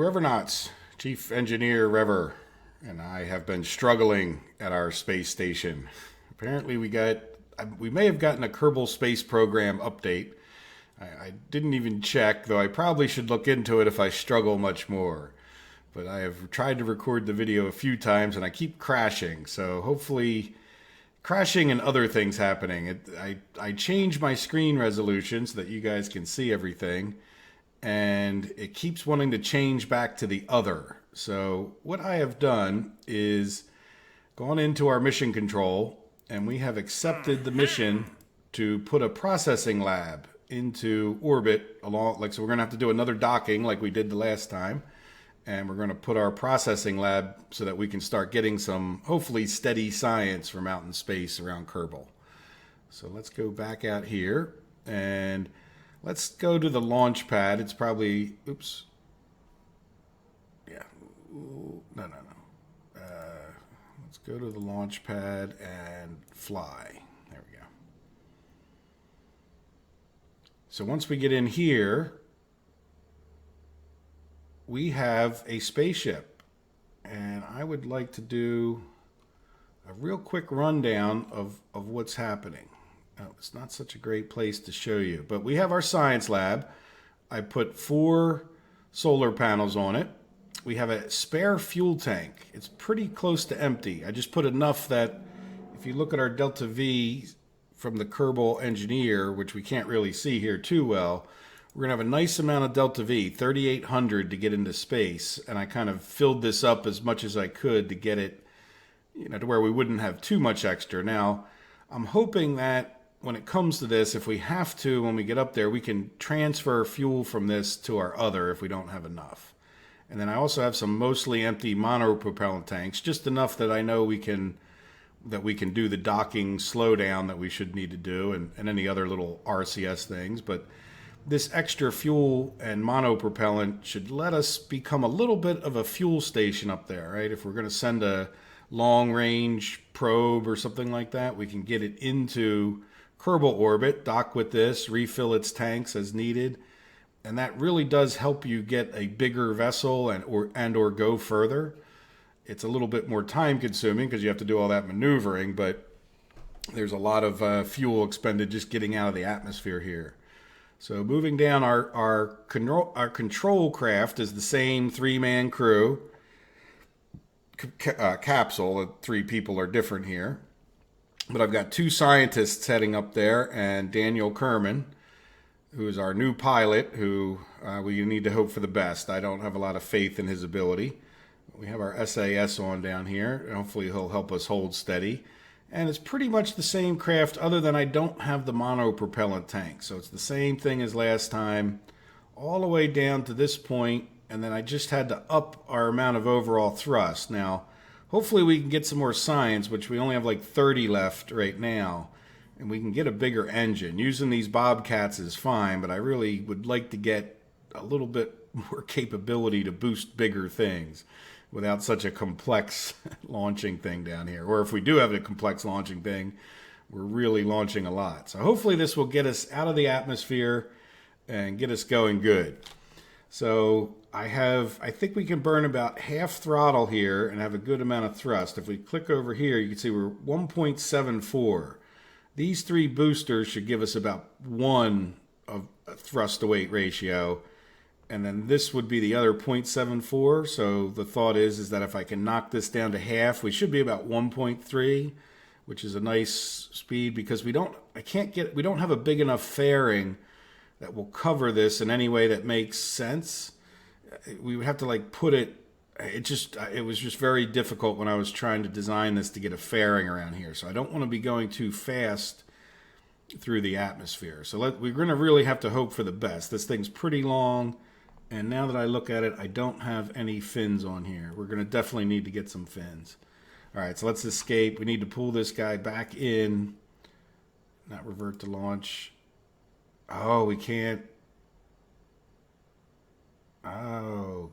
Revernauts, Chief Engineer Rever, and I have been struggling at our space station. Apparently we may have gotten a Kerbal Space Program update. I didn't even check, though I probably should look into it if I struggle much more. But I have tried to record the video a few times and I keep crashing, so hopefully crashing and other things happening. I changed my screen resolution so that you guys can see everything, and it keeps wanting to change back to the other. So what I have done is gone into our mission control, and we have accepted the mission to put a processing lab into orbit along, so we're going to have to do another docking like we did the last time, and we're going to put our processing lab so that we can start getting some hopefully steady science from out in space around Kerbal. So let's go back out here and let's go to the launch pad. It's probably, oops. Yeah. No. Let's go to the launch pad and fly. There we go. So once we get in here, we have a spaceship. And I would like to do a real quick rundown of what's happening. Oh, it's not such a great place to show you, but we have our science lab. I put 4 solar panels on it. We have a spare fuel tank. It's pretty close to empty. I just put enough that if you look at our delta V from the Kerbal Engineer, which we can't really see here too well, we're going to have a nice amount of delta V, 3,800 to get into space. And I kind of filled this up as much as I could to get it, to where we wouldn't have too much extra. Now, I'm hoping that when it comes to this, if we have to, when we get up there, we can transfer fuel from this to our other if we don't have enough. And then I also have some mostly empty monopropellant tanks, just enough that I know we can do the docking slowdown that we should need to do, and any other little RCS things. But this extra fuel and monopropellant should let us become a little bit of a fuel station up there, right? If we're going to send a long-range probe or something like that, we can get it into Kerbal orbit, dock with this, refill its tanks as needed, and that really does help you get a bigger vessel and or go further. It's a little bit more time consuming because you have to do all that maneuvering, but there's a lot of fuel expended just getting out of the atmosphere here. So moving down, our control craft is the same 3-man crew capsule. The 3 people are different here. But I've got 2 scientists heading up there, and Daniel Kerbin, who is our new pilot, who we need to hope for the best. I don't have a lot of faith in his ability. We have our SAS on down here, and hopefully he'll help us hold steady. And it's pretty much the same craft, other than I don't have the monopropellant tank. So it's the same thing as last time, all the way down to this point, and then I just had to up our amount of overall thrust. Now, hopefully we can get some more science, which we only have like 30 left right now, and we can get a bigger engine. Using these Bobcats is fine, but I really would like to get a little bit more capability to boost bigger things without such a complex launching thing down here. Or if we do have a complex launching thing, we're really launching a lot. So hopefully this will get us out of the atmosphere and get us going good. So I think we can burn about half throttle here and have a good amount of thrust. If we click over here, you can see we're 1.74. These 3 boosters should give us about 1 of a thrust to weight ratio. And then this would be the other 0.74. So the thought is that if I can knock this down to half, we should be about 1.3, which is a nice speed, because we don't have a big enough fairing that will cover this in any way that makes sense. We would have to put it. It was just very difficult when I was trying to design this to get a fairing around here. So I don't want to be going too fast through the atmosphere. So we're going to really have to hope for the best. This thing's pretty long. And now that I look at it, I don't have any fins on here. We're going to definitely need to get some fins. All right, so let's escape. We need to pull this guy back in. Not revert to launch. Oh, we can't. Oh.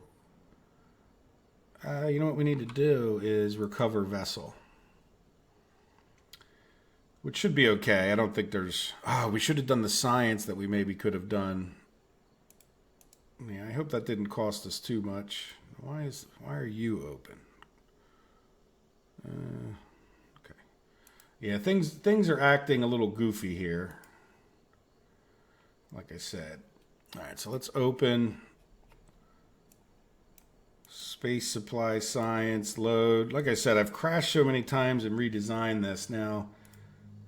You know what we need to do is recover vessel. Which should be okay. I don't think there's... Oh, we should have done the science that we maybe could have done Yeah, I hope that didn't cost us too much. Why are you open? Okay. Yeah, things are acting a little goofy here. Like I said. All right, so let's open Space Supply Science load. Like I said, I've crashed so many times and redesigned this. Now,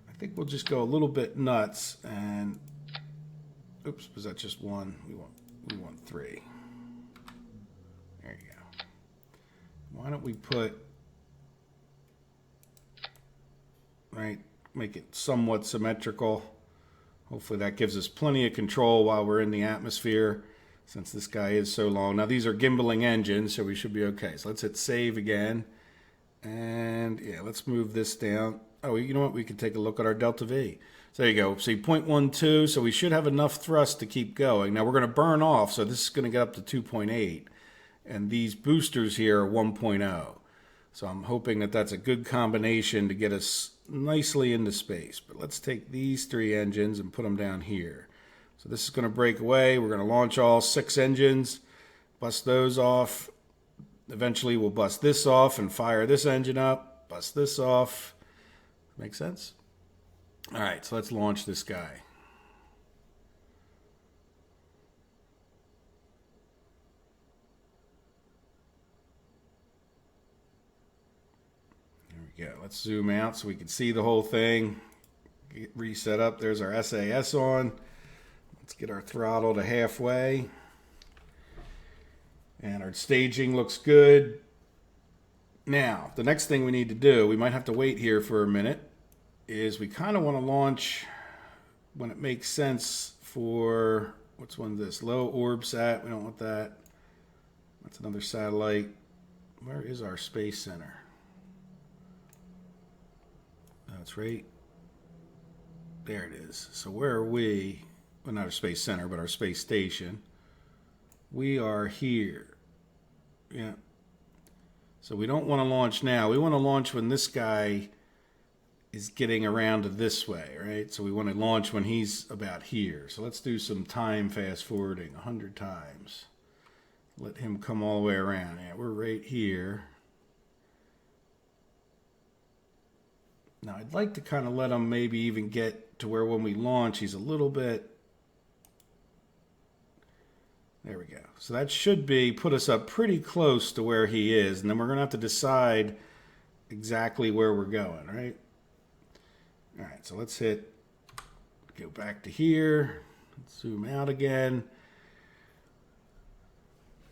I think we'll just go a little bit nuts and oops, was that just one? We want 3. There you go. Why don't we put right, make it somewhat symmetrical. Hopefully that gives us plenty of control while we're in the atmosphere, since this guy is so long. Now these are gimbaling engines, so we should be okay. So let's hit save again. And yeah, let's move this down. Oh, you know what? We can take a look at our delta V. So there you go. See, 0.12, so we should have enough thrust to keep going. Now we're going to burn off, so this is going to get up to 2.8. And these boosters here are 1.0. So I'm hoping that that's a good combination to get us nicely into space. But let's take these 3 engines and put them down here. So this is going to break away. We're going to launch all 6 engines, bust those off. Eventually we'll bust this off and fire this engine up, bust this off. Make sense? All right, so let's launch this guy. There we go. Let's zoom out so we can see the whole thing. Get reset up. There's our SAS on. Let's get our throttle to halfway. And our staging looks good. Now, the next thing we need to do, we might have to wait here for a minute, is we kind of want to launch when it makes sense for, what's one of this? Low Orbsat. We don't want that. That's another satellite. Where is our space center? That's right. There it is. So where are we? Well, not our space center, but our space station. We are here. Yeah. So we don't want to launch now. We want to launch when this guy is getting around to this way, right? So we want to launch when he's about here. So let's do some time fast forwarding 100 times. Let him come all the way around. Yeah, we're right here. Now I'd like to kind of let him maybe even get to where when we launch he's a little bit. There we go. So that should put us up pretty close to where he is. And then we're going to have to decide exactly where we're going, right? All right, so let's go back to here. Let's zoom out again.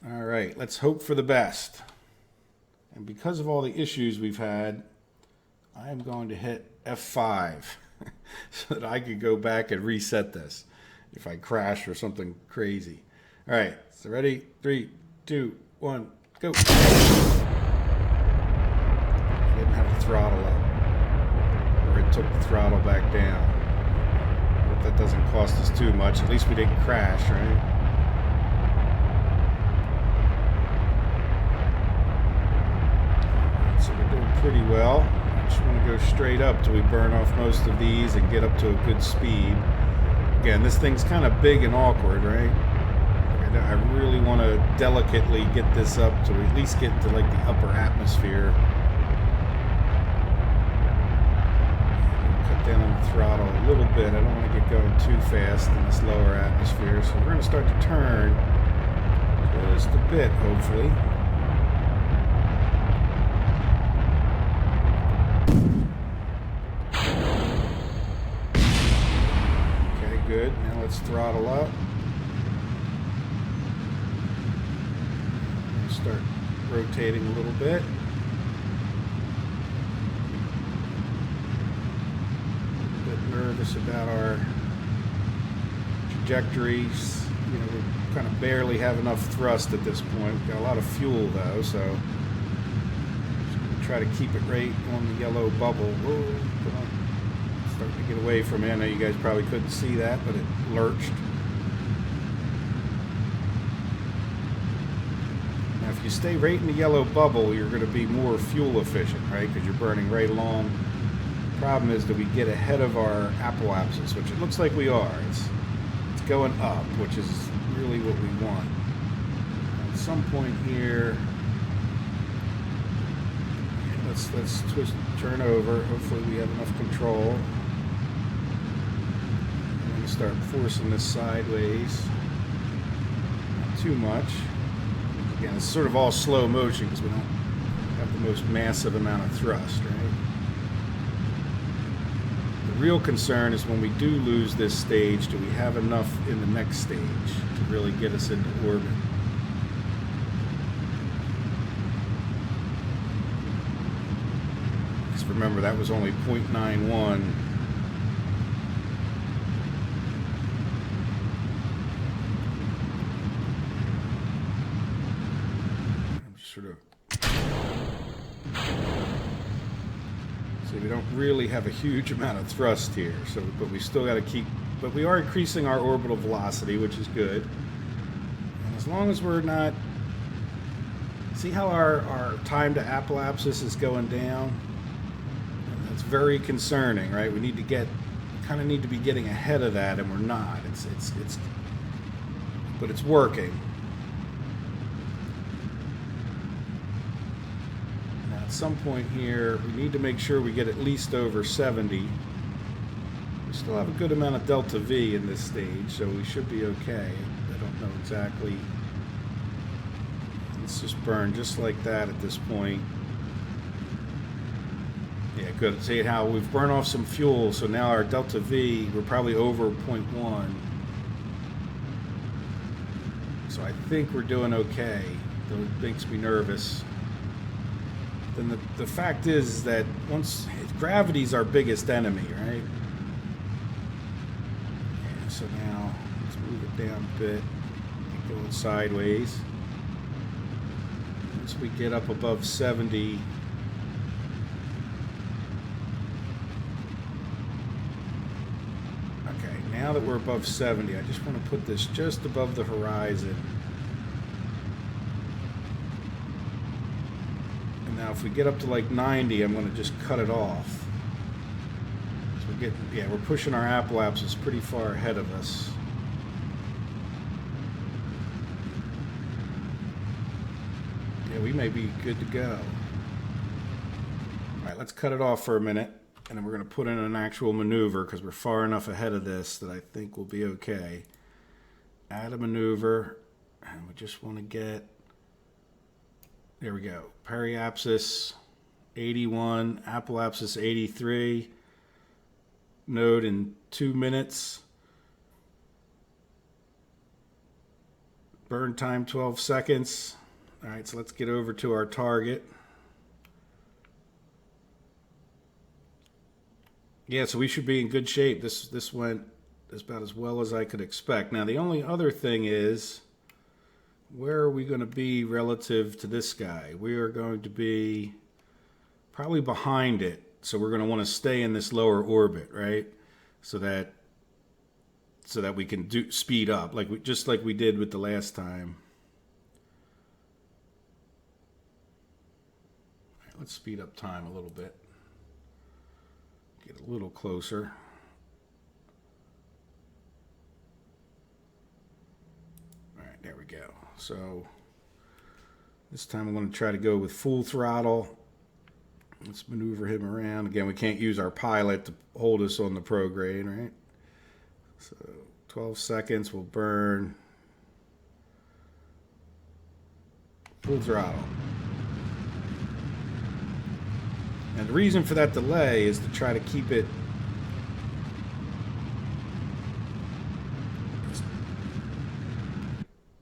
All right, let's hope for the best. And because of all the issues we've had, I am going to hit F5 so that I could go back and reset this if I crash or something crazy. All right, so ready? 3, 2, 1, go. I didn't have the throttle up, or it took the throttle back down. Hope that doesn't cost us too much. At least we didn't crash, right? So we're doing pretty well. I just want to go straight up till we burn off most of these and get up to a good speed. Again, this thing's kind of big and awkward, right? I really want to delicately get this up to at least get into like the upper atmosphere. Cut down on the throttle a little bit. I don't want to get going too fast in this lower atmosphere. So we're going to start to turn just a bit, hopefully. Okay, good. Now let's throttle up. Start rotating a little bit. A bit nervous about our trajectories. You know, we kind of barely have enough thrust at this point. We've got a lot of fuel though, so just gonna try to keep it right on the yellow bubble. Whoa, come on. Starting to get away from it. I know you guys probably couldn't see that, but it lurched. If you stay right in the yellow bubble, you're going to be more fuel efficient, right? Because you're burning right along. The problem is that we get ahead of our apoapsis, which it looks like we are. It's going up, which is really what we want. at some point here, let's twist, turn over. Hopefully we have enough control. I'm going to start forcing this sideways. Not too much. Again, it's sort of all slow motion because we don't have the most massive amount of thrust, right? The real concern is when we do lose this stage, do we have enough in the next stage to really get us into orbit? Because remember, that was only 0.91. I'm sort of... So we don't really have a huge amount of thrust here, so but we still got to keep, but we are increasing our orbital velocity, which is good. And as long as we're not, see how our time to apoapsis is going down? And that's very concerning, right? We need to get, kind of need to be getting ahead of that, and we're not. But it's working. At some point here, we need to make sure we get at least over 70. We still have a good amount of delta V in this stage, so we should be okay. I don't know exactly. Let's just burn just like that at this point. Yeah, good. See how we've burned off some fuel, so now our delta V, we're probably over 0.1. So I think we're doing okay, though it makes me nervous. Then the fact is that once gravity's our biggest enemy, right? Yeah, so now let's move it down a bit, going sideways. Once we get up above 70, okay, now that we're above 70, I just want to put this just above the horizon. Now, if we get up to like 90, I'm going to just cut it off. So we're getting, yeah, we're pushing our apoapsis pretty far ahead of us. Yeah, we may be good to go. All right, let's cut it off for a minute, and then we're going to put in an actual maneuver because we're far enough ahead of this that I think we'll be okay. Add a maneuver, and we just want to get. There we go. Periapsis 81, apoapsis 83. Node in 2 minutes. Burn time 12 seconds. All right, so let's get over to our target. Yeah, so we should be in good shape. This went about as well as I could expect. Now, the only other thing is, where are we going to be relative to this guy? We are going to be probably behind it. So we're going to want to stay in this lower orbit, right? So that we can speed up, just like we did with the last time. All right, let's speed up time a little bit. Get a little closer. All right, there we go. So this time I'm going to try to go with full throttle. Let's maneuver him around. Again, we can't use our pilot to hold us on the prograde, right? So 12 seconds will burn. Full throttle. And the reason for that delay is to try to keep it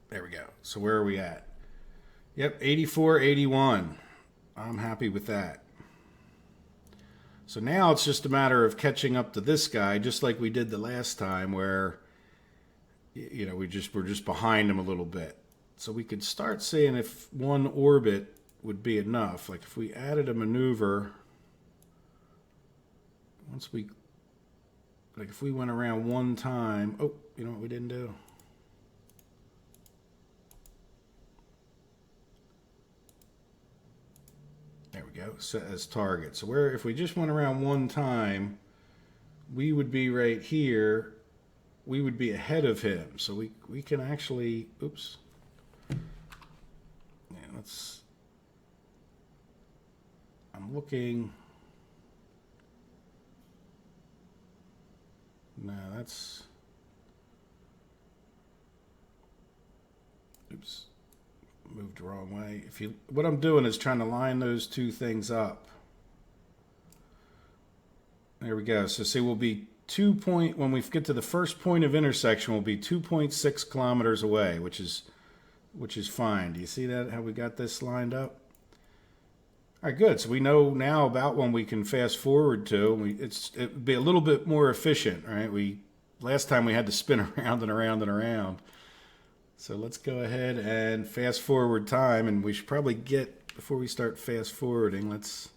there we go. So where are we at? Yep, 84, 81. I'm happy with that. So now it's just a matter of catching up to this guy, just like we did the last time, where, you know, we're just behind him a little bit. So we could start seeing if one orbit would be enough. Like if we added a maneuver, if we went around one time, oh, you know what we didn't do? There we go, set as target. So if we just went around one time, we would be right here. We would be ahead of him. So we can actually, oops. I'm looking. No, that's. Oops. Moved the wrong way. What I'm doing is trying to line those two things up. There we go. So see, we'll be when we get to the first point of intersection, we'll be 2.6 kilometers away, which is fine. Do you see that? How we got this lined up? All right, good. So we know now about when we can fast forward to. It'd be a little bit more efficient, right? Last time we had to spin around and around and around. So let's go ahead and fast forward time, and we should probably before we start fast forwarding, let's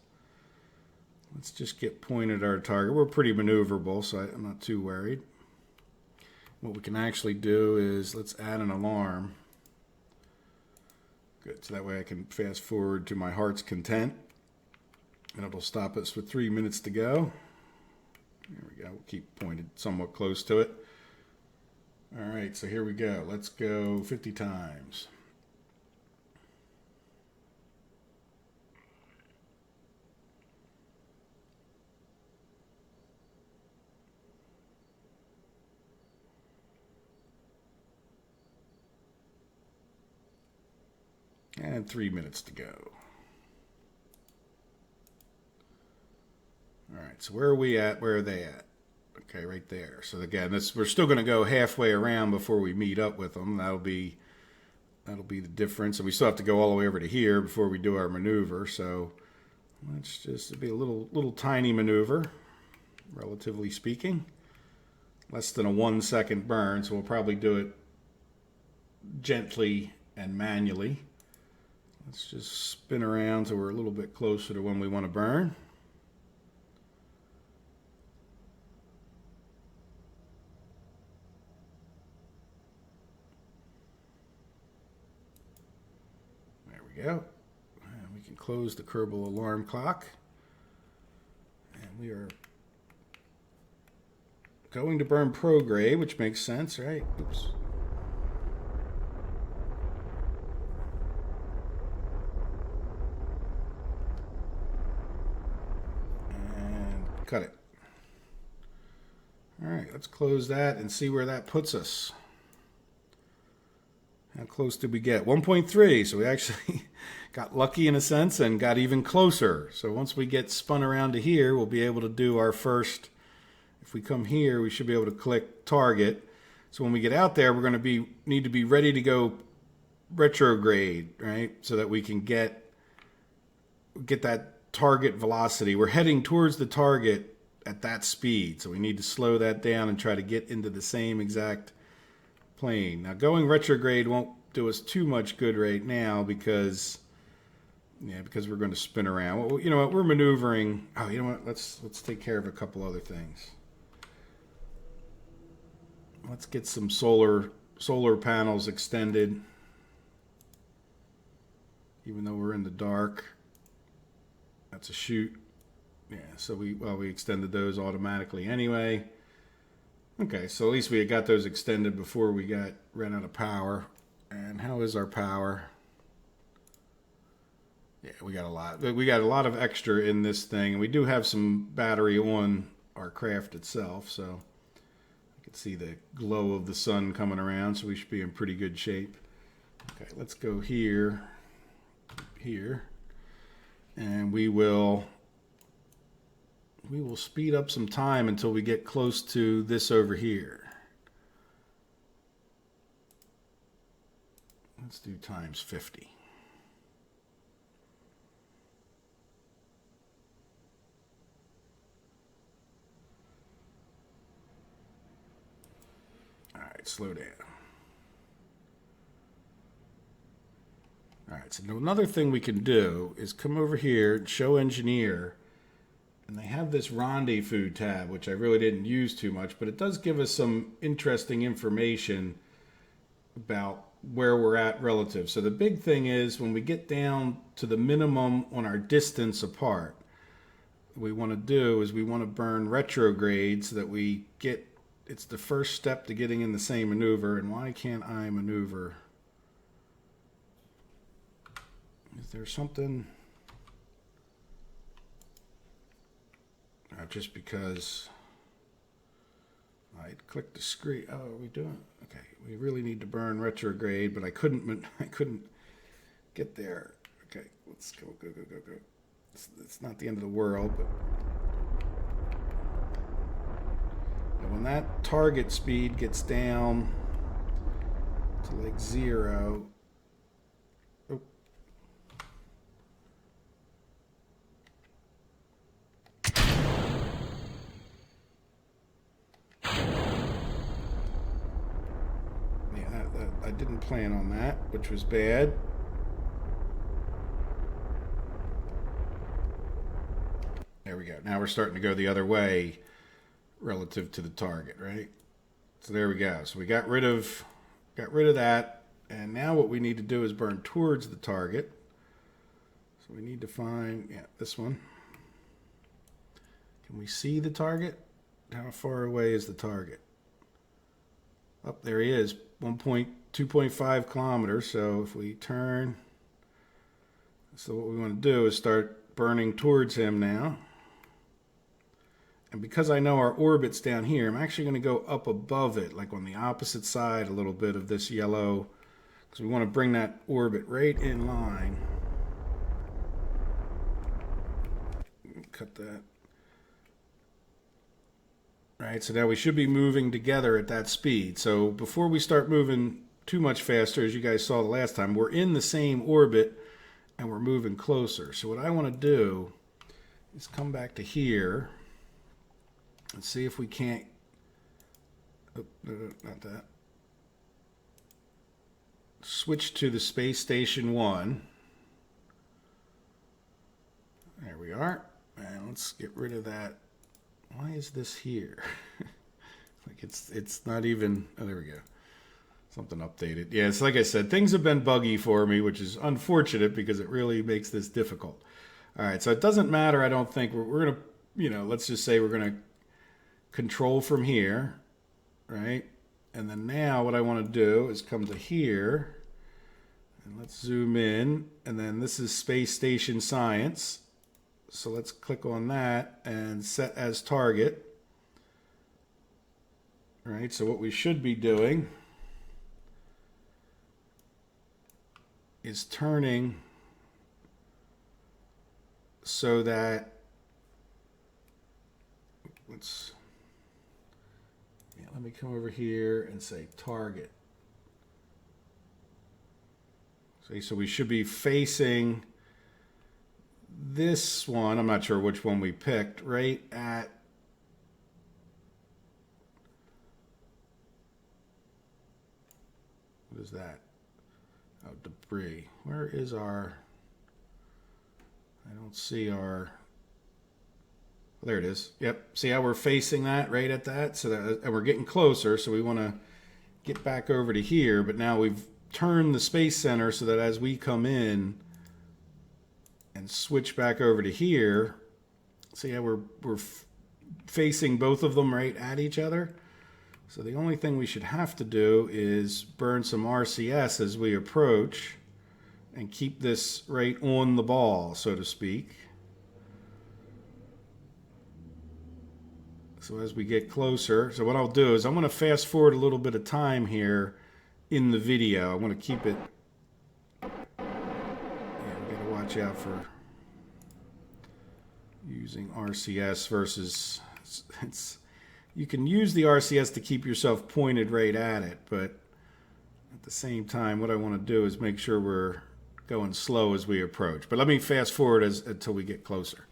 just get pointed at our target. We're pretty maneuverable, so I'm not too worried. What we can actually do is let's add an alarm. Good, so that way I can fast forward to my heart's content, and it'll stop us with 3 minutes to go. There we go, we'll keep pointed somewhat close to it. All right, so here we go. Let's go 50 times. And 3 minutes to go. All right, so where are we at? Where are they at? Okay, right there. So again, we're still going to go halfway around before we meet up with them. That'll be the difference. And we still have to go all the way over to here before we do our maneuver. So it'll be a little tiny maneuver, relatively speaking. Less than a 1 second burn, so we'll probably do it gently and manually. Let's just spin around so we're a little bit closer to when we want to burn. Go. And we can close the Kerbal alarm clock. And we are going to burn prograde, which makes sense, right? Oops. And cut it. All right, let's close that and see where that puts us. How close did we get? 1.3. So we actually got lucky in a sense and got even closer. So once we get spun around to here, we'll be able to do our first. If we come here, we should be able to click target. So when we get out there, we're going to need to be ready to go retrograde, right? So that we can get that target velocity. We're heading towards the target at that speed. So we need to slow that down and try to get into the same exact plane. Now going retrograde won't do us too much good right now because we're going to spin around. Well, you know what? We're maneuvering. Oh, you know what? Let's take care of a couple other things. Let's get some solar panels extended. Even though we're in the dark. That's a shoot. Yeah, so we extended those automatically anyway. Okay, so at least we got those extended before we ran out of power. And how is our power? Yeah, we got a lot. We got a lot of extra in this thing, and we do have some battery on our craft itself, so you can see the glow of the sun coming around, so we should be in pretty good shape. Okay, let's go here, and we will speed up some time until we get close to this over here. Let's do times 50. All right, slow down. All right, so another thing we can do is come over here and show engineer. And they have this rendezvous tab, which I really didn't use too much, but it does give us some interesting information about where we're at relative. So the big thing is when we get down to the minimum on our distance apart, what we want to do is we want to burn retrograde so that it's the first step to getting in the same maneuver. And why can't I maneuver? Is there something? Just because I clicked the screen. Oh, are we doing? Okay, we really need to burn retrograde, but I couldn't get there. Okay, let's go. It's not the end of the world, but when that target speed gets down to like 0. Oh. Yeah, I didn't plan on that, which was bad. There we go. Now we're starting to go the other way relative to the target, right? So there we go. So we got rid of that, and now what we need to do is burn towards the target. So we need to find this one. Can we see the target? How far away is the target? Up there he is, 2.5 kilometers. So if we turn, so what we want to do is start burning towards him now. And because I know our orbit's down here, I'm actually going to go up above it, like on the opposite side a little bit of this yellow, because we want to bring that orbit right in line. Cut that. All right, so now we should be moving together at that speed. So before we start moving too much faster, as you guys saw the last time, we're in the same orbit and we're moving closer. So what I want to do is come back to here. Let's see if we can't, oh, no, not that. Switch to the Space Station 1. There we are. And let's get rid of that. Why is this here? Like it's not even, oh, there we go. Something updated. Yeah, it's like I said, things have been buggy for me, which is unfortunate because it really makes this difficult. All right, so it doesn't matter, I don't think. We're going to, let's just say we're going to control from here, right? And then now what I want to do is come to here, and let's zoom in, and then this is Space Station Science. So let's click on that and set as target. All right, so what we should be doing is turning so that, let me come over here and say target. See, so we should be facing this one. I'm not sure which one we picked, right at what is that? Oh, debris. Where is our, I don't see our, oh, there it is. Yep. See how we're facing that right at that? So that, and we're getting closer, so we want to get back over to here, but now we've turned the Space Center so that as we come in and switch back over to here, see how we're facing both of them right at each other? So the only thing we should have to do is burn some RCS as we approach and keep this right on the ball, so to speak. So as we get closer, so what I'll do is I'm going to fast forward a little bit of time here in the video. I'm going to keep it, yeah, we got to watch out for using RCS versus, you can use the RCS to keep yourself pointed right at it, but at the same time, what I want to do is make sure we're going slow as we approach. But let me fast forward until we get closer.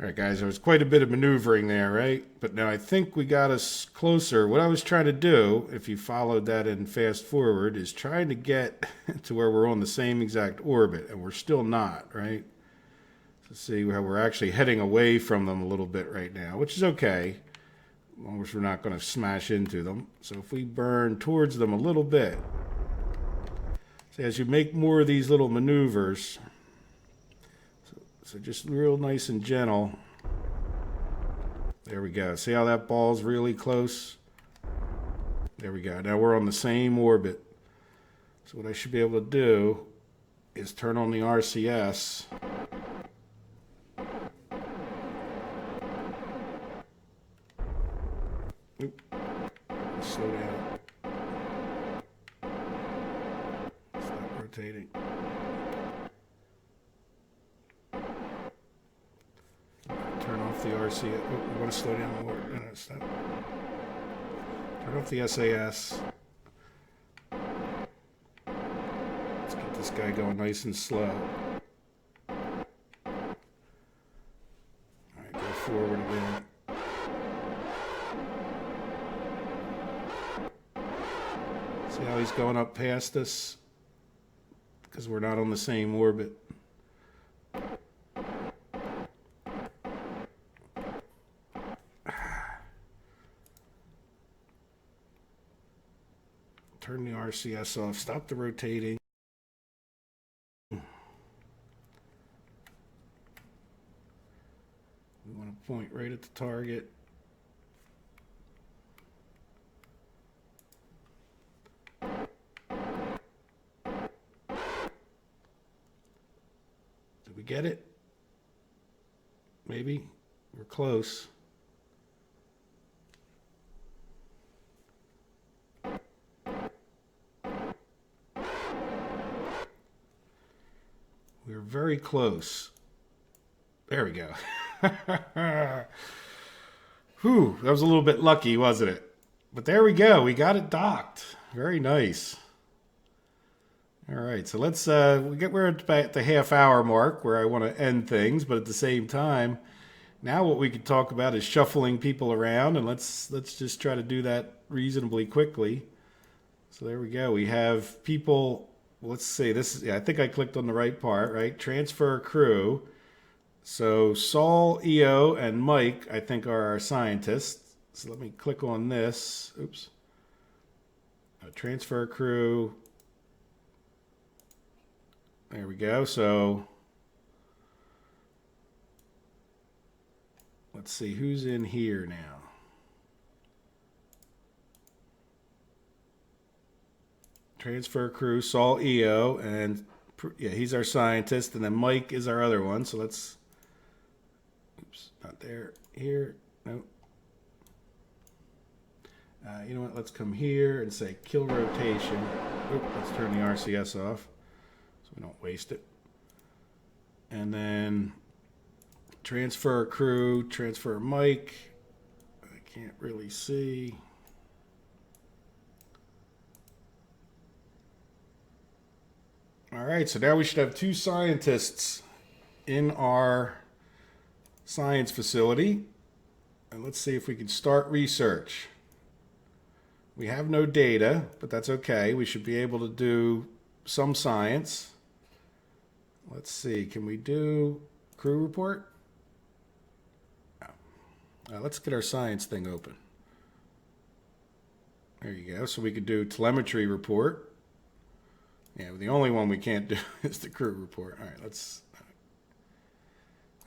All right, guys, there was quite a bit of maneuvering there, right? But now I think we got us closer. What I was trying to do, if you followed that in fast forward, is trying to get to where we're on the same exact orbit, and we're still not, right? So see how we're actually heading away from them a little bit right now, which is okay, as long as we're not going to smash into them. So if we burn towards them a little bit, see, as you make more of these little maneuvers, so just real nice and gentle. There we go. See how that ball's really close? There we go. Now we're on the same orbit. So what I should be able to do is turn on the RCS. Oop. Slow down. Stop rotating. Turn off the RCS. Oh, we want to slow down more. No, stop. Turn off the SAS. Let's get this guy going nice and slow. Alright, go forward again. See how he's going up past us? Because we're not on the same orbit. Turn the RCS off. Stop the rotating. We want to point right at the target. Did we get it? Maybe. We're close. We're very close. There we go. Whew, that was a little bit lucky, wasn't it? But there we go. We got it docked. Very nice. All right, so let's we're at the half-hour mark where I want to end things, but at the same time, now what we could talk about is shuffling people around, and let's just try to do that reasonably quickly. So there we go. We have people. Let's see, this is, yeah, I think I clicked on the right part, right? Transfer crew. So Saul, EO, and Mike, I think, are our scientists. So let me click on this. Oops. Transfer crew. There we go. So let's see who's in here now. Transfer crew, Saul, EO, and yeah, he's our scientist, and then Mike is our other one. So let's, oops, not there, here, nope. You know what, let's come here and say kill rotation. Oop, let's turn the RCS off so we don't waste it. And then transfer crew, transfer Mike. I can't really see. All right, so now we should have 2 scientists in our science facility. And let's see if we can start research. We have no data, but that's okay. We should be able to do some science. Let's see, can we do crew report? No. Let's get our science thing open. There you go. So we could do telemetry report. Yeah, the only one we can't do is the crew report. All right, let's,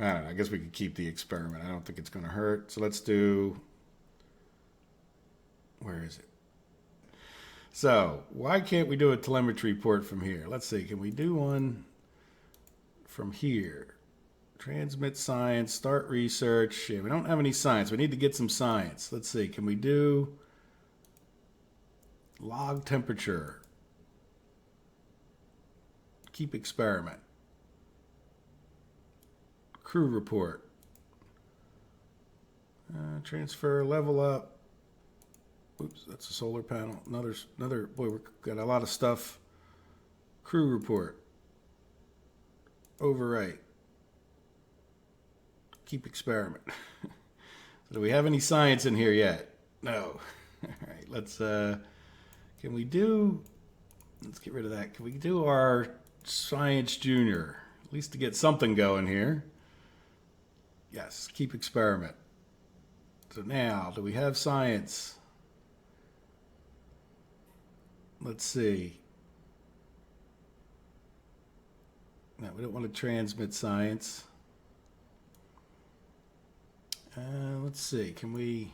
I don't know, I guess we could keep the experiment. I don't think it's going to hurt. So let's do, where is it? So why can't we do a telemetry report from here? Let's see, can we do one from here? Transmit science, start research. Yeah, we don't have any science. We need to get some science. Let's see, can we do log temperature? Keep experiment. Crew report. Transfer, level up. Oops, that's a solar panel. Another, boy, we've got a lot of stuff. Crew report. Overwrite. keep experiment. Do we have any science in here yet? No. All right, let's can we do, let's get rid of that. Can we do our Science Junior? At least to get something going here. Yes, keep experiment. So now, do we have science? Let's see. No, we don't want to transmit science. Let's see, can we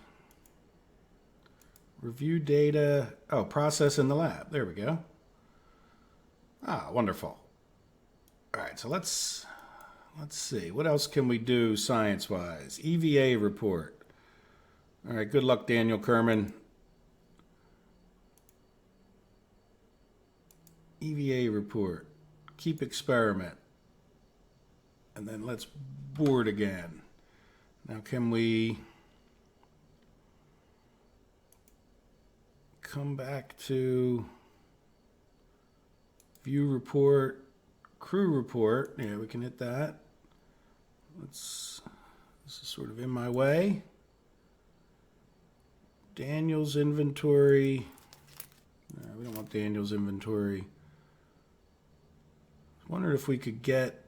review data? Oh, process in the lab. There we go. Ah, wonderful. All right, so let's see. What else can we do science-wise? EVA report. All right, good luck, Daniel Kerman. EVA report. Keep experiment. And then let's board again. Now can we come back to view report, crew report? Yeah, we can hit that. This is sort of in my way. Daniel's inventory. No, we don't want Daniel's inventory. I wondered if we could get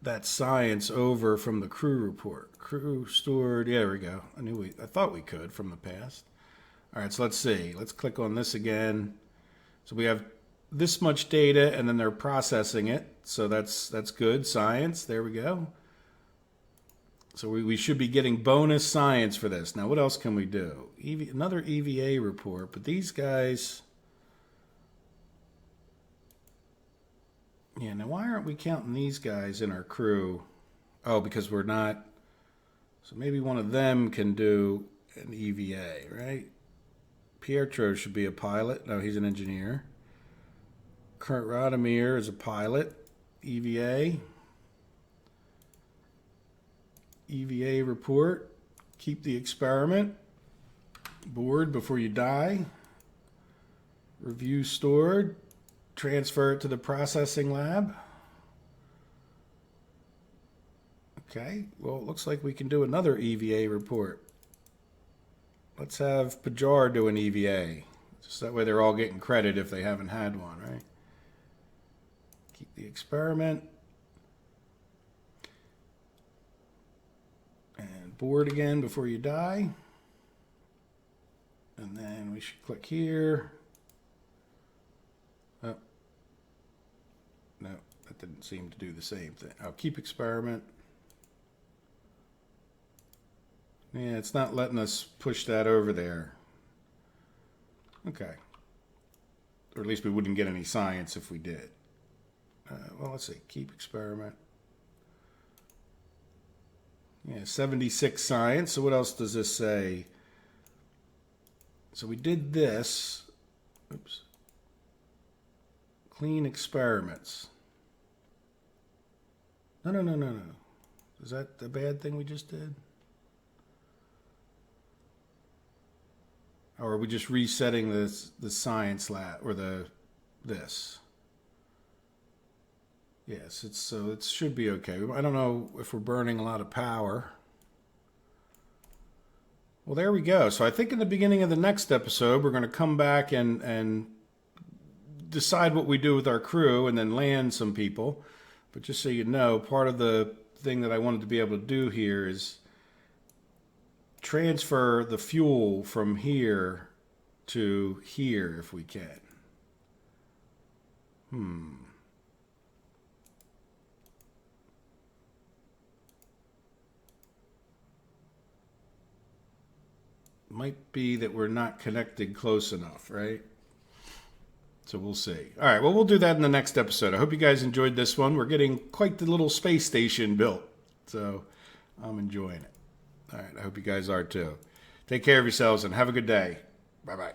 that science over from the crew report. Crew stored, yeah, there we go. I thought we could from the past. All right, so let's see. Let's click on this again. So we have this much data, and then they're processing it. So that's good. Science, there we go. So we should be getting bonus science for this. Now, what else can we do? Another EVA report, but these guys... Yeah, now why aren't we counting these guys in our crew? Oh, because we're not... So maybe one of them can do an EVA, right? Pietro should be a pilot. No, he's an engineer. Kurt Radomir is a pilot. EVA. EVA report. Keep the experiment. Board before you die. Review stored. Transfer it to the processing lab. Okay, well, it looks like we can do another EVA report. Let's have Pajar do an EVA. Just that way they're all getting credit if they haven't had one, right? Keep the experiment. And board again before you die. And then we should click here. Oh. No, that didn't seem to do the same thing. I'll keep experiment. Yeah, it's not letting us push that over there. Okay. Or at least we wouldn't get any science if we did. Well, let's see. Keep experiment. Yeah, 76 science. So what else does this say? So we did this. Oops. Clean experiments. No. Is that the bad thing we just did? Or are we just resetting the science lab or this? Yes, so it should be okay. I don't know if we're burning a lot of power. Well, there we go. So I think in the beginning of the next episode, we're going to come back and decide what we do with our crew and then land some people. But just so you know, part of the thing that I wanted to be able to do here is transfer the fuel from here to here if we can. Might be that we're not connected close enough, right? So we'll see. All right, well, we'll do that in the next episode. I hope you guys enjoyed this one. We're getting quite the little space station built, so I'm enjoying it. All right, I hope you guys are too. Take care of yourselves and have a good day. Bye-bye.